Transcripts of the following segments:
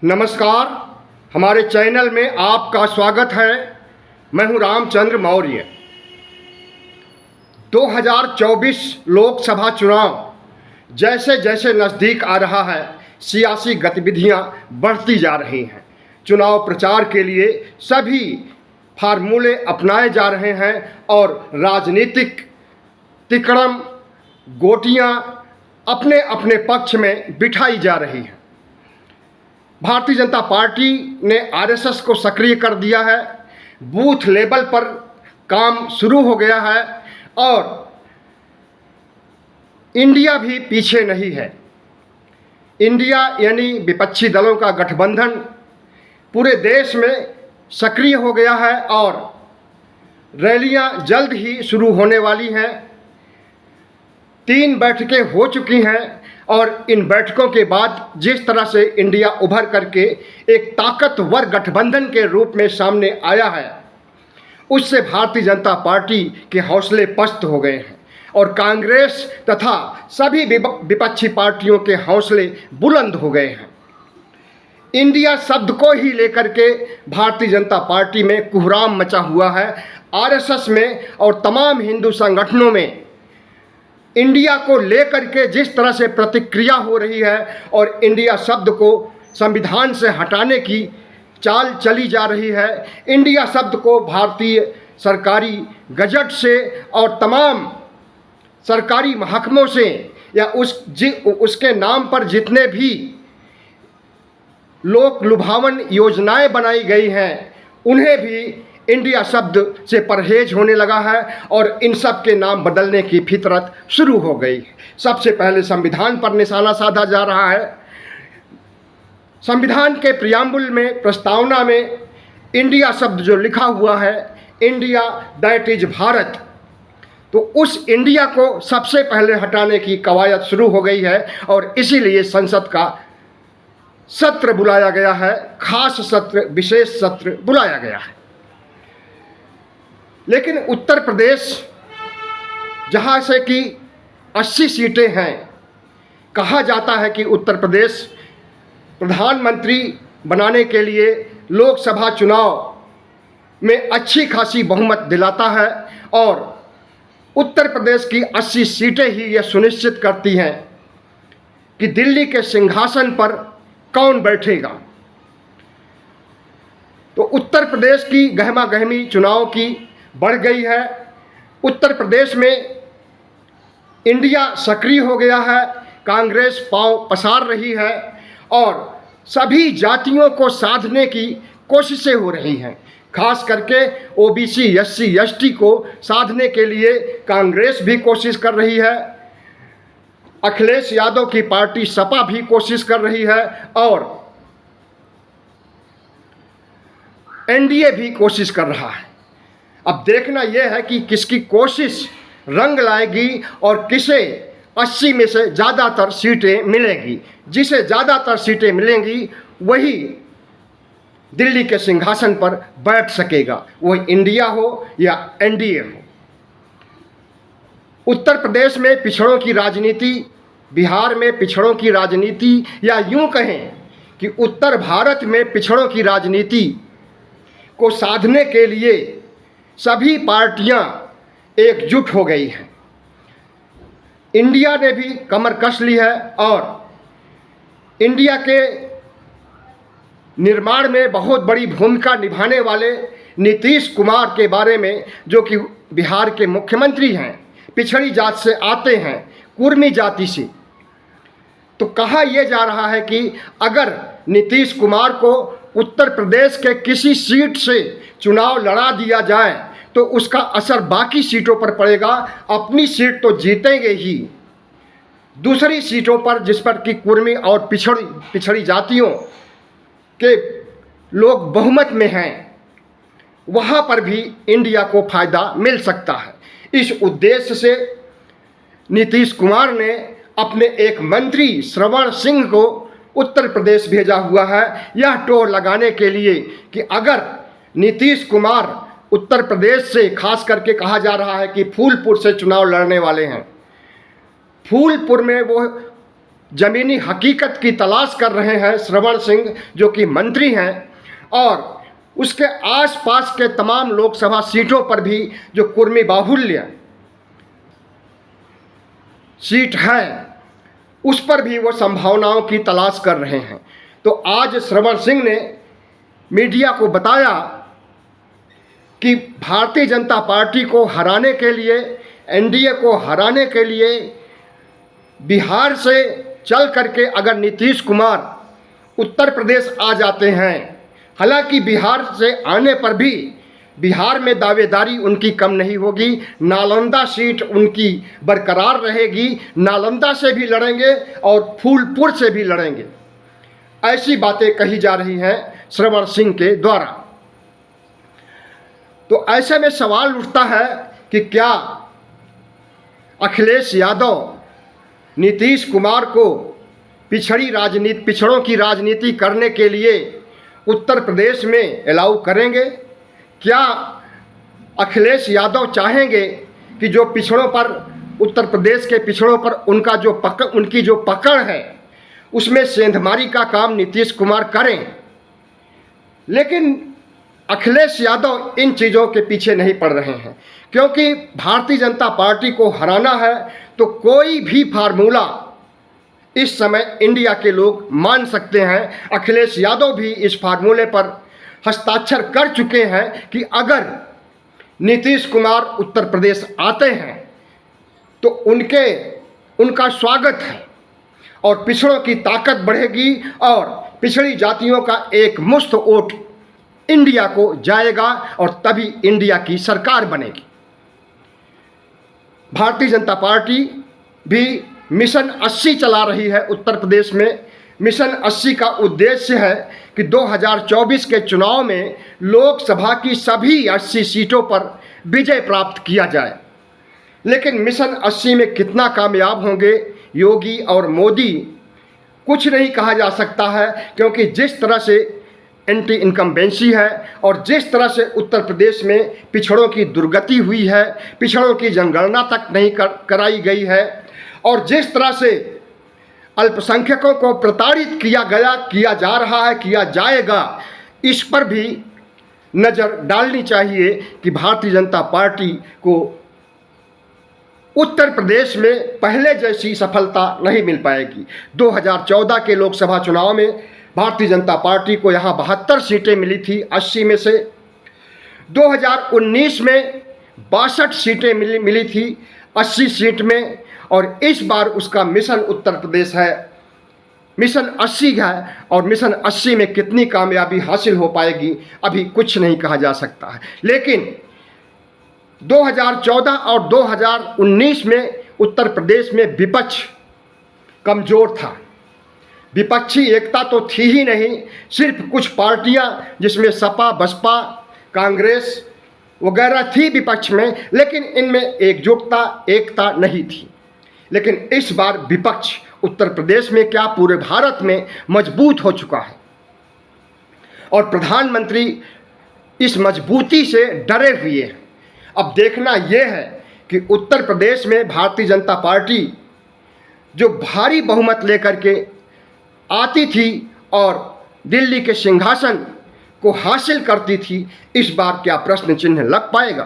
नमस्कार, हमारे चैनल में आपका स्वागत है। मैं हूं रामचंद्र मौर्य। 2024 लोकसभा चुनाव जैसे जैसे नज़दीक आ रहा है, सियासी गतिविधियां बढ़ती जा रही हैं। चुनाव प्रचार के लिए सभी फार्मूले अपनाए जा रहे हैं और राजनीतिक तिकड़म गोटियां अपने अपने पक्ष में बिठाई जा रही हैं। भारतीय जनता पार्टी ने आरएसएस को सक्रिय कर दिया है, बूथ लेवल पर काम शुरू हो गया है और इंडिया भी पीछे नहीं है। इंडिया यानी विपक्षी दलों का गठबंधन पूरे देश में सक्रिय हो गया है और रैलियां जल्द ही शुरू होने वाली हैं। 3 बैठकें हो चुकी हैं और इन बैठकों के बाद जिस तरह से इंडिया उभर करके एक ताकतवर गठबंधन के रूप में सामने आया है, उससे भारतीय जनता पार्टी के हौसले पस्त हो गए हैं और कांग्रेस तथा सभी विपक्षी पार्टियों के हौसले बुलंद हो गए हैं। इंडिया शब्द को ही लेकर के भारतीय जनता पार्टी में कोहराम मचा हुआ है। आरएसएस में और तमाम हिंदू संगठनों में इंडिया को लेकर के जिस तरह से प्रतिक्रिया हो रही है और इंडिया शब्द को संविधान से हटाने की चाल चली जा रही है। इंडिया शब्द को भारतीय सरकारी गजट से और तमाम सरकारी महकमों से या उसके नाम पर जितने भी लोक लुभावन योजनाएं बनाई गई हैं, उन्हें भी इंडिया शब्द से परहेज होने लगा है और इन सब के नाम बदलने की फितरत शुरू हो गई। सबसे पहले संविधान पर निशाना साधा जा रहा है। संविधान के प्रियम्बल में, प्रस्तावना में इंडिया शब्द जो लिखा हुआ है, इंडिया दैट इज भारत, तो उस इंडिया को सबसे पहले हटाने की कवायद शुरू हो गई है और इसीलिए संसद का सत्र बुलाया गया है, खास सत्र, विशेष सत्र बुलाया गया है। लेकिन उत्तर प्रदेश, जहाँ से कि 80 सीटें हैं, कहा जाता है कि उत्तर प्रदेश प्रधानमंत्री बनाने के लिए लोकसभा चुनाव में अच्छी खासी बहुमत दिलाता है और उत्तर प्रदेश की 80 सीटें ही यह सुनिश्चित करती हैं कि दिल्ली के सिंहासन पर कौन बैठेगा। तो उत्तर प्रदेश की गहमा गहमी चुनाव की बढ़ गई है। उत्तर प्रदेश में इंडिया सक्रिय हो गया है, कांग्रेस पांव पसार रही है और सभी जातियों को साधने की कोशिशें हो रही हैं। खास करके ओबीसी, एससी, एसटी को साधने के लिए कांग्रेस भी कोशिश कर रही है, अखिलेश यादव की पार्टी सपा भी कोशिश कर रही है और एनडीए भी कोशिश कर रहा है। अब देखना यह है कि किसकी कोशिश रंग लाएगी और किसे 80 में से ज़्यादातर सीटें मिलेंगी। जिसे ज़्यादातर सीटें मिलेंगी वही दिल्ली के सिंहासन पर बैठ सकेगा, वह इंडिया हो या एनडीए हो। उत्तर प्रदेश में पिछड़ों की राजनीति, बिहार में पिछड़ों की राजनीति, या यूं कहें कि उत्तर भारत में पिछड़ों की राजनीति को साधने के लिए सभी पार्टियां एकजुट हो गई हैं। इंडिया ने भी कमर कस ली है और इंडिया के निर्माण में बहुत बड़ी भूमिका निभाने वाले नीतीश कुमार के बारे में, जो कि बिहार के मुख्यमंत्री हैं, पिछड़ी जात से आते हैं, कुर्मी जाति से, तो कहा यह जा रहा है कि अगर नीतीश कुमार को उत्तर प्रदेश के किसी सीट से चुनाव लड़ा दिया जाए तो उसका असर बाकी सीटों पर पड़ेगा। अपनी सीट तो जीतेंगे ही, दूसरी सीटों पर जिस पर कि कुर्मी और पिछड़ी जातियों के लोग बहुमत में हैं, वहाँ पर भी इंडिया को फायदा मिल सकता है। इस उद्देश्य से नीतीश कुमार ने अपने एक मंत्री श्रवण सिंह को उत्तर प्रदेश भेजा हुआ है, यह टोर लगाने के लिए कि अगर नीतीश कुमार उत्तर प्रदेश से, खास करके कहा जा रहा है कि फूलपुर से चुनाव लड़ने वाले हैं, फूलपुर में वो ज़मीनी हकीकत की तलाश कर रहे हैं श्रवण सिंह, जो कि मंत्री हैं, और उसके आसपास के तमाम लोकसभा सीटों पर भी जो कुर्मी बाहुल्य सीट है उस पर भी वो संभावनाओं की तलाश कर रहे हैं। तो आज श्रवण सिंह ने मीडिया को बताया कि भारतीय जनता पार्टी को हराने के लिए, एनडीए को हराने के लिए बिहार से चल करके अगर नीतीश कुमार उत्तर प्रदेश आ जाते हैं, हालांकि बिहार से आने पर भी बिहार में दावेदारी उनकी कम नहीं होगी, नालंदा सीट उनकी बरकरार रहेगी, नालंदा से भी लड़ेंगे और फूलपुर से भी लड़ेंगे, ऐसी बातें कही जा रही हैं श्रवण सिंह के द्वारा। तो ऐसे में सवाल उठता है कि क्या अखिलेश यादव नीतीश कुमार को पिछड़ों की राजनीति करने के लिए उत्तर प्रदेश में अलाउ करेंगे? क्या अखिलेश यादव चाहेंगे कि जो पिछड़ों पर, उत्तर प्रदेश के पिछड़ों पर उनकी जो पकड़ है उसमें सेंधमारी का काम नीतीश कुमार करें? लेकिन अखिलेश यादव इन चीज़ों के पीछे नहीं पड़ रहे हैं, क्योंकि भारतीय जनता पार्टी को हराना है तो कोई भी फार्मूला इस समय इंडिया के लोग मान सकते हैं। अखिलेश यादव भी इस फार्मूले पर हस्ताक्षर कर चुके हैं कि अगर नीतीश कुमार उत्तर प्रदेश आते हैं तो उनका स्वागत है और पिछड़ों की ताकत बढ़ेगी और पिछड़ी जातियों का एक मुश्त वोट इंडिया को जाएगा और तभी इंडिया की सरकार बनेगी। भारतीय जनता पार्टी भी मिशन 80 चला रही है उत्तर प्रदेश में। मिशन 80 का उद्देश्य है कि 2024 के चुनाव में लोकसभा की सभी 80 सीटों पर विजय प्राप्त किया जाए। लेकिन मिशन 80 में कितना कामयाब होंगे योगी और मोदी, कुछ नहीं कहा जा सकता है, क्योंकि जिस तरह से एंटी इनकम्बेंसी है और जिस तरह से उत्तर प्रदेश में पिछड़ों की दुर्गति हुई है, पिछड़ों की जनगणना तक नहीं कराई गई है और जिस तरह से अल्पसंख्यकों को प्रताड़ित किया जा रहा है, किया जाएगा, इस पर भी नज़र डालनी चाहिए कि भारतीय जनता पार्टी को उत्तर प्रदेश में पहले जैसी सफलता नहीं मिल पाएगी। 2014 के लोकसभा चुनाव में भारतीय जनता पार्टी को यहाँ 72 सीटें मिली थी 80 में से। 2019 में 62 सीटें मिली थी 80 सीट में, और इस बार उसका मिशन उत्तर प्रदेश है, मिशन 80 है। और मिशन 80 में कितनी कामयाबी हासिल हो पाएगी अभी कुछ नहीं कहा जा सकता है। लेकिन 2014 और 2019 में उत्तर प्रदेश में विपक्ष कमज़ोर था, विपक्षी एकता तो थी ही नहीं। सिर्फ कुछ पार्टियां जिसमें सपा, बसपा, कांग्रेस वगैरह थी विपक्ष में, लेकिन इनमें एकता नहीं थी। लेकिन इस बार विपक्ष उत्तर प्रदेश में क्या पूरे भारत में मजबूत हो चुका है और प्रधानमंत्री इस मजबूती से डरे हुए हैं। अब देखना यह है कि उत्तर प्रदेश में भारतीय जनता पार्टी जो भारी बहुमत लेकर के आती थी और दिल्ली के सिंहासन को हासिल करती थी, इस बार क्या प्रश्न चिन्ह लग पाएगा?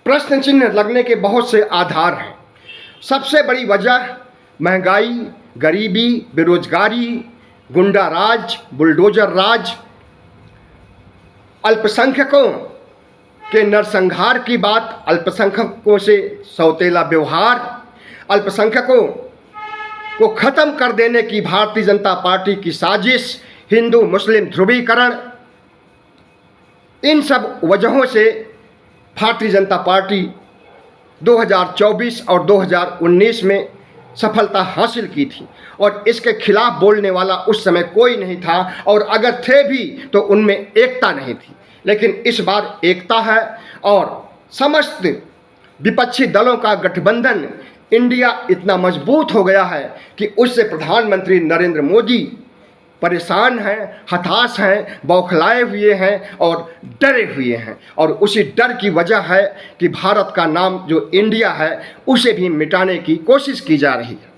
प्रश्न चिन्ह लगने के बहुत से आधार हैं। सबसे बड़ी वजह महंगाई, गरीबी, बेरोजगारी, गुंडा राज, बुलडोजर राज, अल्पसंख्यकों के नरसंहार की बात, अल्पसंख्यकों से सौतेला व्यवहार, अल्पसंख्यकों को ख़त्म कर देने की भारतीय जनता पार्टी की साजिश, हिंदू मुस्लिम ध्रुवीकरण, इन सब वजहों से भारतीय जनता पार्टी 2024 और 2019 में सफलता हासिल की थी और इसके खिलाफ बोलने वाला उस समय कोई नहीं था, और अगर थे भी तो उनमें एकता नहीं थी। लेकिन इस बार एकता है और समस्त विपक्षी दलों का गठबंधन इंडिया इतना मजबूत हो गया है कि उससे प्रधानमंत्री नरेंद्र मोदी परेशान हैं, हताश हैं, बौखलाए हुए हैं और डरे हुए हैं। और उसी डर की वजह है कि भारत का नाम जो इंडिया है उसे भी मिटाने की कोशिश की जा रही है।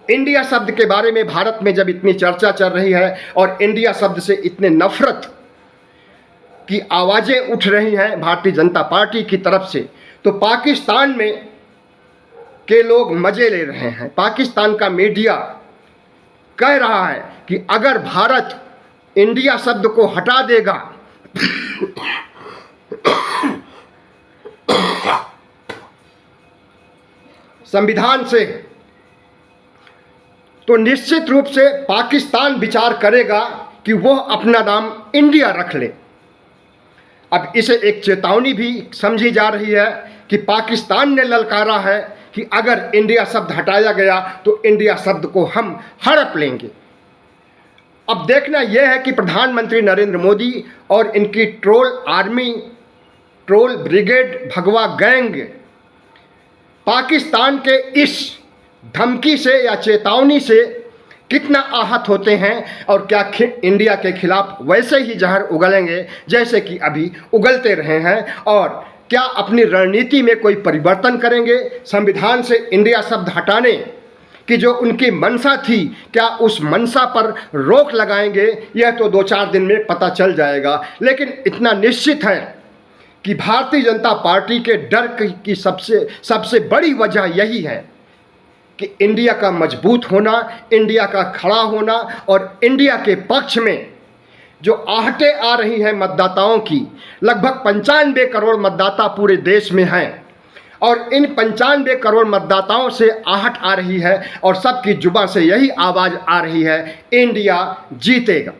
इंडिया शब्द के बारे में भारत में जब इतनी चर्चा चल रही है और इंडिया शब्द से इतने नफरत की आवाज़ें उठ रही हैं भारतीय जनता पार्टी की तरफ से, तो पाकिस्तान में के लोग मज़े ले रहे हैं। पाकिस्तान का मीडिया कह रहा है कि अगर भारत इंडिया शब्द को हटा देगा संविधान से, तो निश्चित रूप से पाकिस्तान विचार करेगा कि वह अपना नाम इंडिया रख ले। अब इसे एक चेतावनी भी समझी जा रही है कि पाकिस्तान ने ललकारा है कि अगर इंडिया शब्द हटाया गया तो इंडिया शब्द को हम हड़प लेंगे। अब देखना यह है कि प्रधानमंत्री नरेंद्र मोदी और इनकी ट्रोल आर्मी, ट्रोल ब्रिगेड, भगवा गैंग पाकिस्तान के इस धमकी से या चेतावनी से कितना आहत होते हैं और क्या इंडिया के खिलाफ वैसे ही जहर उगलेंगे जैसे कि अभी उगलते रहे हैं, और क्या अपनी रणनीति में कोई परिवर्तन करेंगे। संविधान से इंडिया शब्द हटाने की जो उनकी मंशा थी, क्या उस मंशा पर रोक लगाएंगे, यह तो 2-4 दिन में पता चल जाएगा। लेकिन इतना निश्चित है कि भारतीय जनता पार्टी के डर की सबसे बड़ी वजह यही है कि इंडिया का मजबूत होना, इंडिया का खड़ा होना और इंडिया के पक्ष में जो आहटें आ रही हैं मतदाताओं की, लगभग 95 करोड़ मतदाता पूरे देश में हैं और इन 95 करोड़ मतदाताओं से आहट आ रही है और सबकी जुबान से यही आवाज़ आ रही है, इंडिया जीतेगा।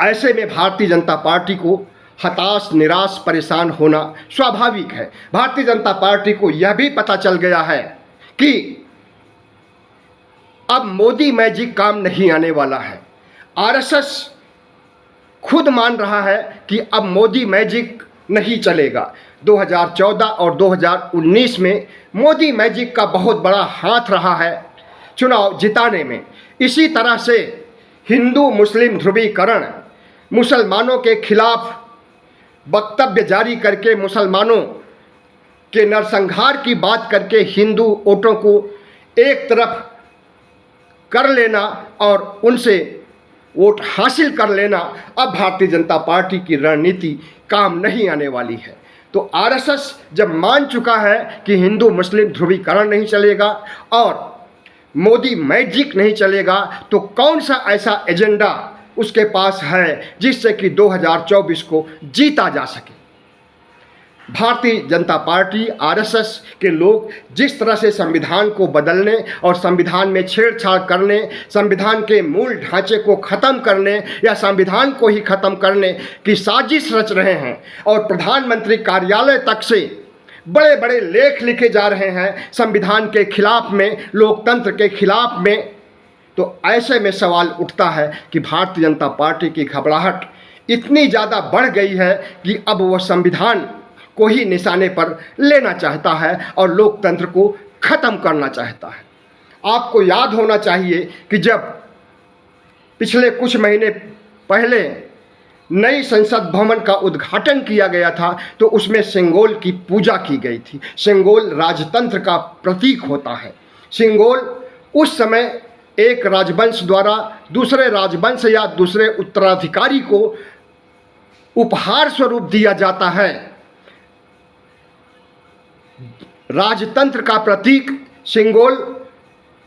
ऐसे में भारतीय जनता पार्टी को हताश, निराश, परेशान होना स्वाभाविक है। भारतीय जनता पार्टी को यह भी पता चल गया है कि अब मोदी मैजिक काम नहीं आने वाला है। आरएसएस खुद मान रहा है कि अब मोदी मैजिक नहीं चलेगा। 2014 और 2019 में मोदी मैजिक का बहुत बड़ा हाथ रहा है चुनाव जिताने में। इसी तरह से हिंदू मुस्लिम ध्रुवीकरण, मुसलमानों के खिलाफ वक्तव्य जारी करके मुसलमानों के नरसंहार की बात करके हिंदू वोटों को एक तरफ कर लेना और उनसे वोट हासिल कर लेना, अब भारतीय जनता पार्टी की रणनीति काम नहीं आने वाली है। तो आरएसएस जब मान चुका है कि हिंदू मुस्लिम ध्रुवीकरण नहीं चलेगा और मोदी मैजिक नहीं चलेगा, तो कौन सा ऐसा एजेंडा उसके पास है जिससे कि 2024 को जीता जा सके। भारतीय जनता पार्टी, आरएसएस के लोग जिस तरह से संविधान को बदलने और संविधान में छेड़छाड़ करने, संविधान के मूल ढांचे को ख़त्म करने या संविधान को ही ख़त्म करने की साजिश रच रहे हैं और प्रधानमंत्री कार्यालय तक से बड़े बड़े लेख लिखे जा रहे हैं संविधान के खिलाफ में, लोकतंत्र के खिलाफ में, तो ऐसे में सवाल उठता है कि भारतीय जनता पार्टी की घबराहट इतनी ज़्यादा बढ़ गई है कि अब वह संविधान को ही निशाने पर लेना चाहता है और लोकतंत्र को ख़त्म करना चाहता है। आपको याद होना चाहिए कि जब पिछले कुछ महीने पहले नई संसद भवन का उद्घाटन किया गया था तो उसमें सिंगोल की पूजा की गई थी। सिंगोल राजतंत्र का प्रतीक होता है। सिंगोल उस समय एक राजवंश द्वारा दूसरे राजवंश या दूसरे उत्तराधिकारी को उपहार स्वरूप दिया जाता है। राजतंत्र का प्रतीक सिंगोल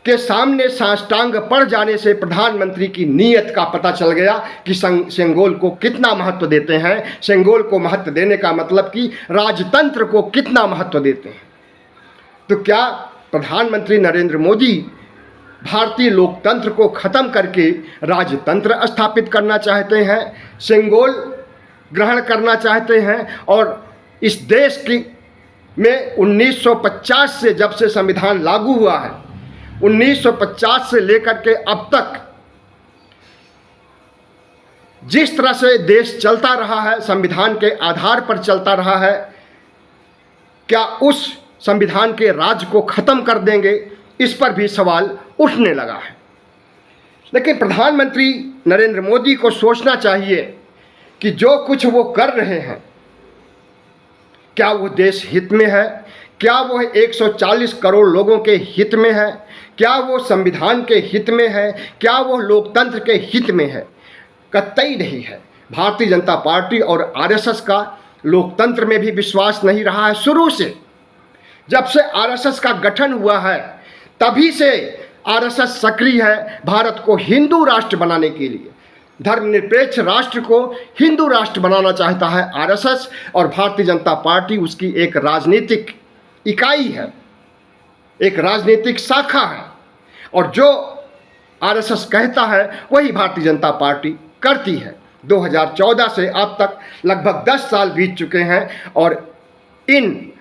के सामने साष्टांग पड़ जाने से प्रधानमंत्री की नीयत का पता चल गया कि सिंगोल को कितना महत्व देते हैं। सिंगोल को महत्व देने का मतलब कि राजतंत्र को कितना महत्व देते हैं। तो क्या प्रधानमंत्री नरेंद्र मोदी भारतीय लोकतंत्र को ख़त्म करके राजतंत्र स्थापित करना चाहते हैं, सिंगोल ग्रहण करना चाहते हैं और इस देश की में 1950 से जब से संविधान लागू हुआ है, 1950 से लेकर के अब तक जिस तरह से देश चलता रहा है, संविधान के आधार पर चलता रहा है, क्या उस संविधान के राज को ख़त्म कर देंगे, इस पर भी सवाल उठने लगा है। लेकिन प्रधानमंत्री नरेंद्र मोदी को सोचना चाहिए कि जो कुछ वो कर रहे हैं क्या वो देश हित में है, क्या वो 140 करोड़ लोगों के हित में है? क्या वो संविधान के हित में है? क्या वो लोकतंत्र के हित में है? कतई नहीं है। भारतीय जनता पार्टी और आरएसएस का लोकतंत्र में भी विश्वास नहीं रहा है शुरू से। जब से आरएसएस का गठन हुआ है तभी से आरएसएस सक्रिय है भारत को हिंदू राष्ट्र बनाने के लिए। धर्मनिरपेक्ष राष्ट्र को हिंदू राष्ट्र बनाना चाहता है आरएसएस, और भारतीय जनता पार्टी उसकी एक राजनीतिक इकाई है, एक राजनीतिक शाखा है, और जो आरएसएस कहता है वही भारतीय जनता पार्टी करती है। 2014 से अब तक लगभग 10 साल बीत चुके हैं और इन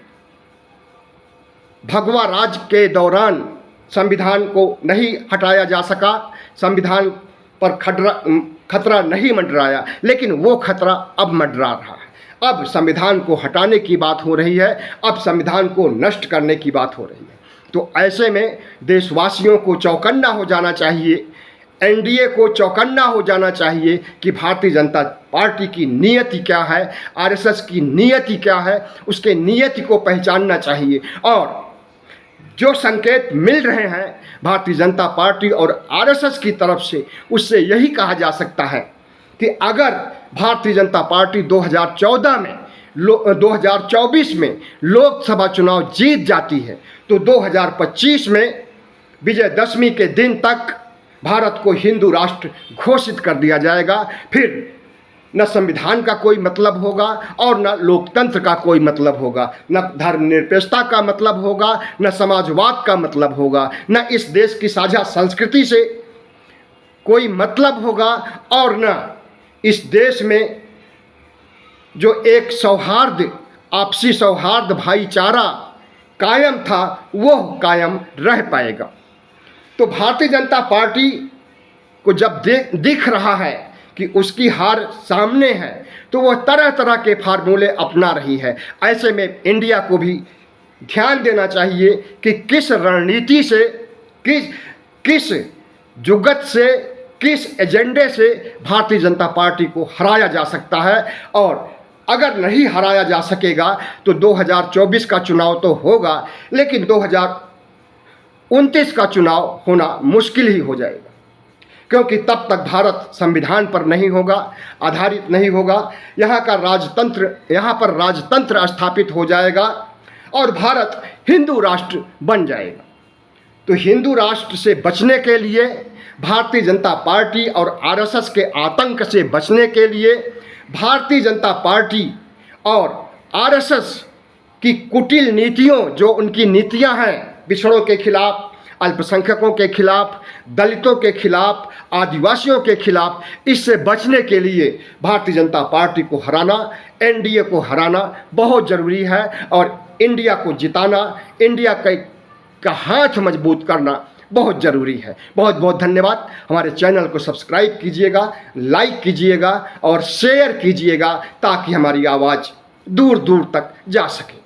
भगवा राज के दौरान संविधान को नहीं हटाया जा सका, संविधान पर खतरा नहीं मंडराया, लेकिन वो खतरा अब मंडरा रहा है। अब संविधान को हटाने की बात हो रही है, अब संविधान को नष्ट करने की बात हो रही है। तो ऐसे में देशवासियों को चौकन्ना हो जाना चाहिए, एनडीए को चौकन्ना हो जाना चाहिए कि भारतीय जनता पार्टी की नीयति क्या है, आरएसएस की नीयति क्या है, उसके नीयति को पहचानना चाहिए। और जो संकेत मिल रहे हैं भारतीय जनता पार्टी और आरएसएस की तरफ से, उससे यही कहा जा सकता है कि अगर भारतीय जनता पार्टी 2024 में लोकसभा चुनाव जीत जाती है तो 2025 में विजयदशमी के दिन तक भारत को हिंदू राष्ट्र घोषित कर दिया जाएगा। फिर न संविधान का कोई मतलब होगा और न लोकतंत्र का कोई मतलब होगा, न धर्मनिरपेक्षता का मतलब होगा, न समाजवाद का मतलब होगा, न इस देश की साझा संस्कृति से कोई मतलब होगा, और न इस देश में जो एक सौहार्द, आपसी सौहार्द, भाईचारा कायम था वो कायम रह पाएगा। तो भारतीय जनता पार्टी को जब दिख रहा है कि उसकी हार सामने है तो वह तरह तरह के फार्मूले अपना रही है। ऐसे में इंडिया को भी ध्यान देना चाहिए कि किस रणनीति से, किस जुगत से, किस एजेंडे से भारतीय जनता पार्टी को हराया जा सकता है। और अगर नहीं हराया जा सकेगा तो 2024 का चुनाव तो होगा, लेकिन 2029 का चुनाव होना मुश्किल ही हो जाएगा, क्योंकि तब तक भारत संविधान पर नहीं होगा, आधारित नहीं होगा। यहाँ पर राजतंत्र स्थापित हो जाएगा और भारत हिंदू राष्ट्र बन जाएगा। तो हिंदू राष्ट्र से बचने के लिए, भारतीय जनता पार्टी और आरएसएस के आतंक से बचने के लिए, भारतीय जनता पार्टी और आरएसएस की कुटिल नीतियों, जो उनकी नीतियां हैं पिछड़ों के खिलाफ, अल्पसंख्यकों के खिलाफ, दलितों के खिलाफ, आदिवासियों के खिलाफ, इससे बचने के लिए भारतीय जनता पार्टी को हराना, एनडीए को हराना बहुत ज़रूरी है। और इंडिया को जिताना, इंडिया का हाथ मजबूत करना बहुत ज़रूरी है। बहुत बहुत धन्यवाद। हमारे चैनल को सब्सक्राइब कीजिएगा, लाइक कीजिएगा और शेयर कीजिएगा ताकि हमारी आवाज़ दूर दूर तक जा सके।